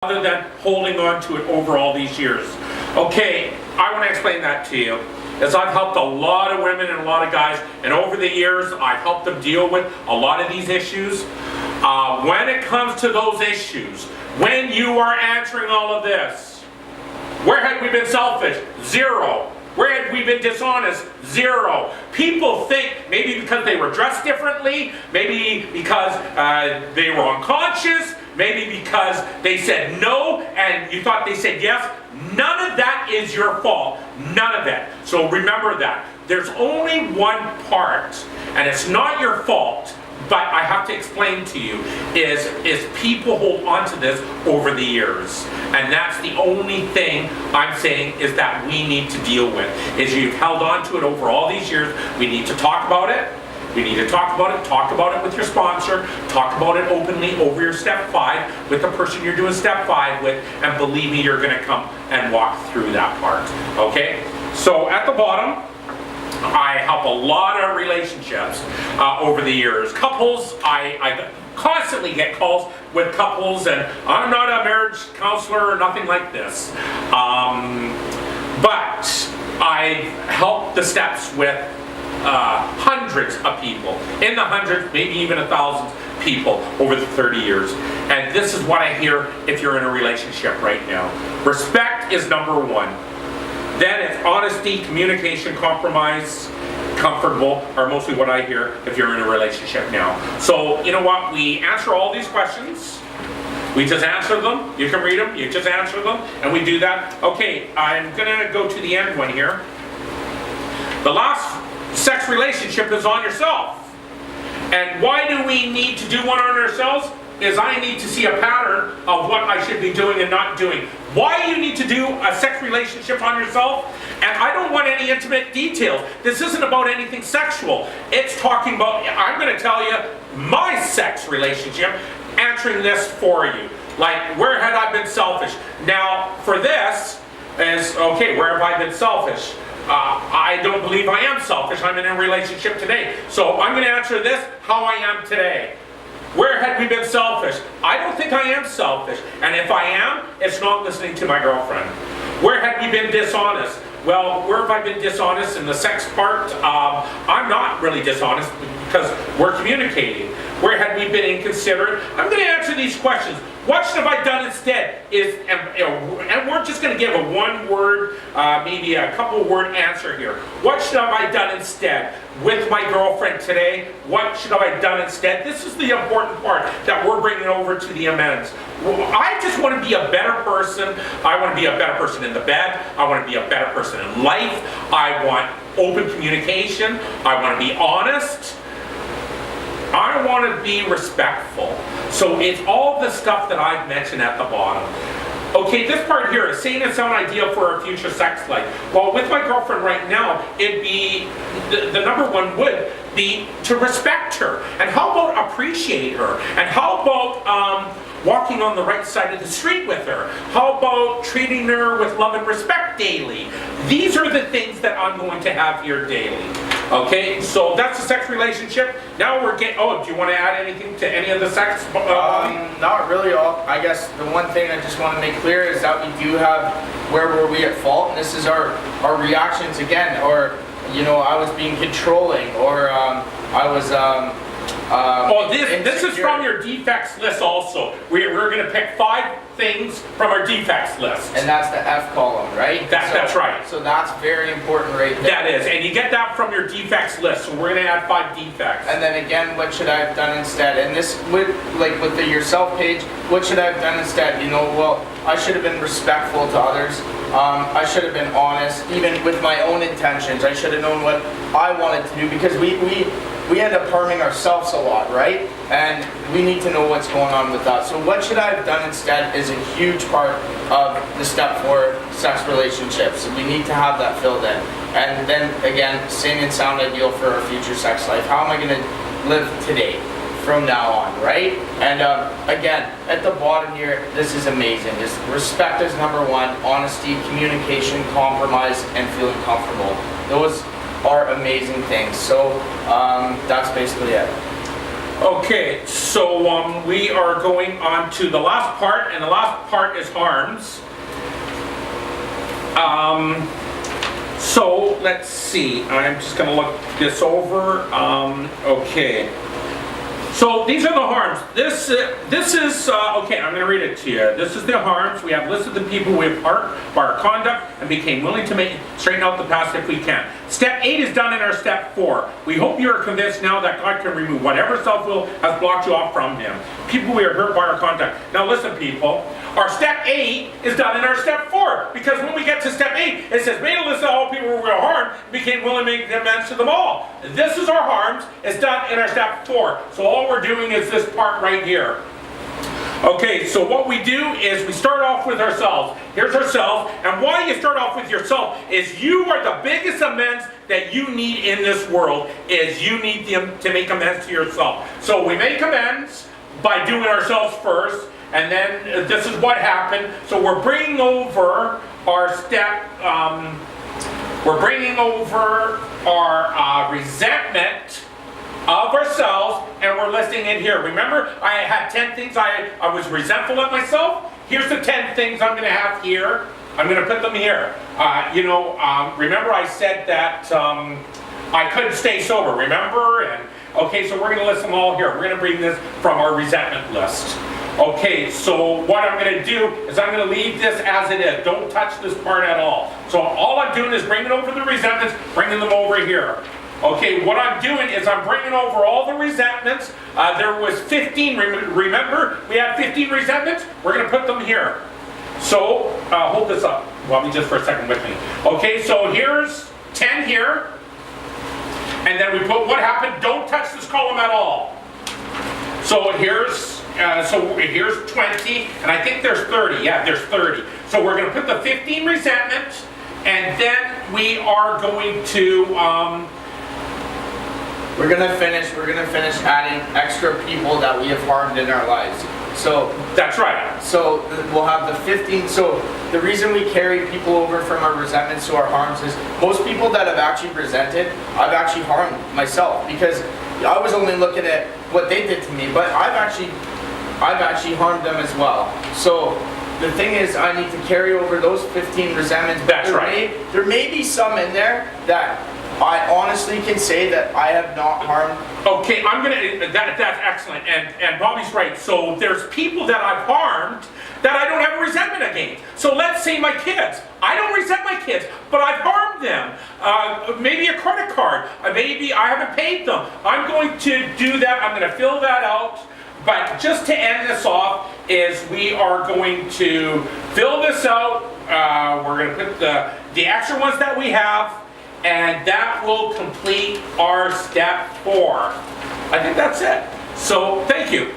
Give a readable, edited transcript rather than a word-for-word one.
other than holding on to it over all these years. Okay, I want to explain that to you. As I've helped a lot of women and a lot of guys, and over the years I've helped them deal with a lot of these issues. When it comes to those issues, when you are answering all of this, where had we been selfish? Zero. Where had we been dishonest? Zero. People think maybe because they were dressed differently, maybe because they were unconscious, maybe because they said no and you thought they said yes. None of that is your fault. None of it. So remember that. There's only one part, and it's not your fault, but I have to explain to you, is people hold on to this over the years. And that's the only thing I'm saying is that we need to deal with. Is you've held on to it over all these years. We need to talk about it. We need to talk about it with your sponsor, talk about it openly over your step 5 with the person you're doing step 5 with, and believe me, you're gonna come and walk through that part, okay? So at the bottom, I help a lot of relationships over the years. Couples, I constantly get calls with couples, and I'm not a marriage counselor or nothing like this. But I help the steps with hundreds of people, in the hundreds, maybe even 1,000 people over the 30 years. And this is what I hear if you're in a relationship right now. Respect is number 1. Then it's honesty, communication, compromise, comfortable are mostly what I hear if you're in a relationship now. So you know what, we answer all these questions. We just answer them. You can read them, you just answer them, and we do that. Okay, I'm gonna go to the end one here. The last sex relationship is on yourself. And why do we need to do one on ourselves? Is I need to see a pattern of what I should be doing and not doing. Why you need to do a sex relationship on yourself? And I don't want any intimate details. This isn't about anything sexual. It's talking about, I'm going to tell you, my sex relationship, answering this for you. Like, where had I been selfish? Now, for this is, okay, where have I been selfish? I don't believe I am selfish. I'm in a relationship today. So I'm going to answer this, how I am today. Where had we been selfish? I don't think I am selfish. And if I am, it's not listening to my girlfriend. Where had we been dishonest? Well, where have I been dishonest in the sex part? I'm not really dishonest because we're communicating. Where had we been inconsiderate? I'm going to answer these questions. What should have I done instead? And we're just going to give a one-word, maybe a couple-word answer here. What should have I done instead? With my girlfriend today, what should have I done instead? This is the important part that we're bringing over to the amends. I just want to be a better person. I want to be a better person in the bed. I want to be a better person in life. I want open communication. I want to be honest. I want to be respectful. So it's all the stuff that I've mentioned at the bottom. Okay, this part here is saying it's not ideal for our future sex life. Well, with my girlfriend right now, it'd be, the number one would be to respect her. And how about appreciate her? And how about walking on the right side of the street with her? How about treating her with love and respect daily? These are the things that I'm going to have here daily. Okay, so that's a sex relationship. Now we're getting, oh, do you want to add anything to any of the sex? Not really. I guess the one thing I just want to make clear is that we do have where were we at fault, and this is our reactions again, or, you know, I was being controlling, or I was this is from your defects list also. We're going to pick 5 things from our defects list. And that's the F column, right? That's right. So that's very important right there. That is, and you get that from your defects list, so we're going to add 5 defects. And then again, what should I have done instead? And this would, like with the yourself page, what should I have done instead? You know, well, I should have been respectful to others. I should have been honest, even with my own intentions. I should have known what I wanted to do, because we end up harming ourselves a lot, right? And we need to know what's going on with us. So what should I have done instead is a huge part of the step 4 sex relationships. We need to have that filled in. And then again, sane and sound ideal for our future sex life. How am I going to live today from now on, right? And again, at the bottom here, this is amazing. Respect is number 1, honesty, communication, compromise, and feeling comfortable. Those are amazing things. So that's basically it. Okay, so we are going on to the last part, and the last part is harms. So let's see, I'm just gonna look this over. Okay. So these are the harms. This is, okay, I'm going to read it to you. This is the harms. We have listed the people we have hurt by our conduct and became willing to straighten out the past if we can. Step 8 is done in our step 4. We hope you are convinced now that God can remove whatever self-will has blocked you off from Him. People we are hurt by our conduct. Now listen, people. Our step 8 is done in our step 4. Because when we get to step 8, it says, made a list of all people who were harmed, became willing to make amends to them all. This is our harms. It's done in our step 4. So all we're doing is this part right here. Okay, so what we do is we start off with ourselves. Here's ourselves, and why you start off with yourself is you are the biggest amends that you need in this world, is you need to make amends to yourself. So we make amends by doing ourselves first, and then this is what happened. So we're bringing over our step, we're bringing over our resentment of ourselves, and we're listing it here. Remember, I had 10 things I was resentful of myself. Here's the 10 things I'm going to have here. I'm going to put them here. Remember I said that I couldn't stay sober, remember? And okay, so we're going to list them all here. We're going to bring this from our resentment list. Okay, so what I'm going to do is I'm going to leave this as it is. Don't touch this part at all. So all I'm doing is bringing over the resentments, bringing them over here. Okay, what I'm doing is I'm bringing over all the resentments. There was 15, remember? We had 15 resentments. We're going to put them here. So, hold this up. Well, me just for a second with me. Okay, so here's 10 here. And then we put what happened. Don't touch this column at all. So here's 20, and I think there's 30. Yeah, there's 30. So we're going to put the 15 resentments, and then we are going to... We're gonna finish adding extra people that we have harmed in our lives. So that's right. So we'll have the 15. So the reason we carry people over from our resentments to our harms is most people that have actually resented, I've actually harmed myself because I was only looking at what they did to me, but I've actually harmed them as well. So the thing is, I need to carry over those 15 resentments. That's right. There may be some in there that I honestly can say that I have not harmed. Okay, that's excellent, and Bobby's right. So there's people that I've harmed that I don't have a resentment against. So let's say my kids. I don't resent my kids, but I've harmed them. Maybe a credit card. Maybe I haven't paid them. I'm going to do that. I'm going to fill that out. But just to end this off is we are going to fill this out. We're going to put the extra ones that we have, and that will complete our step 4. I think that's it. So thank you.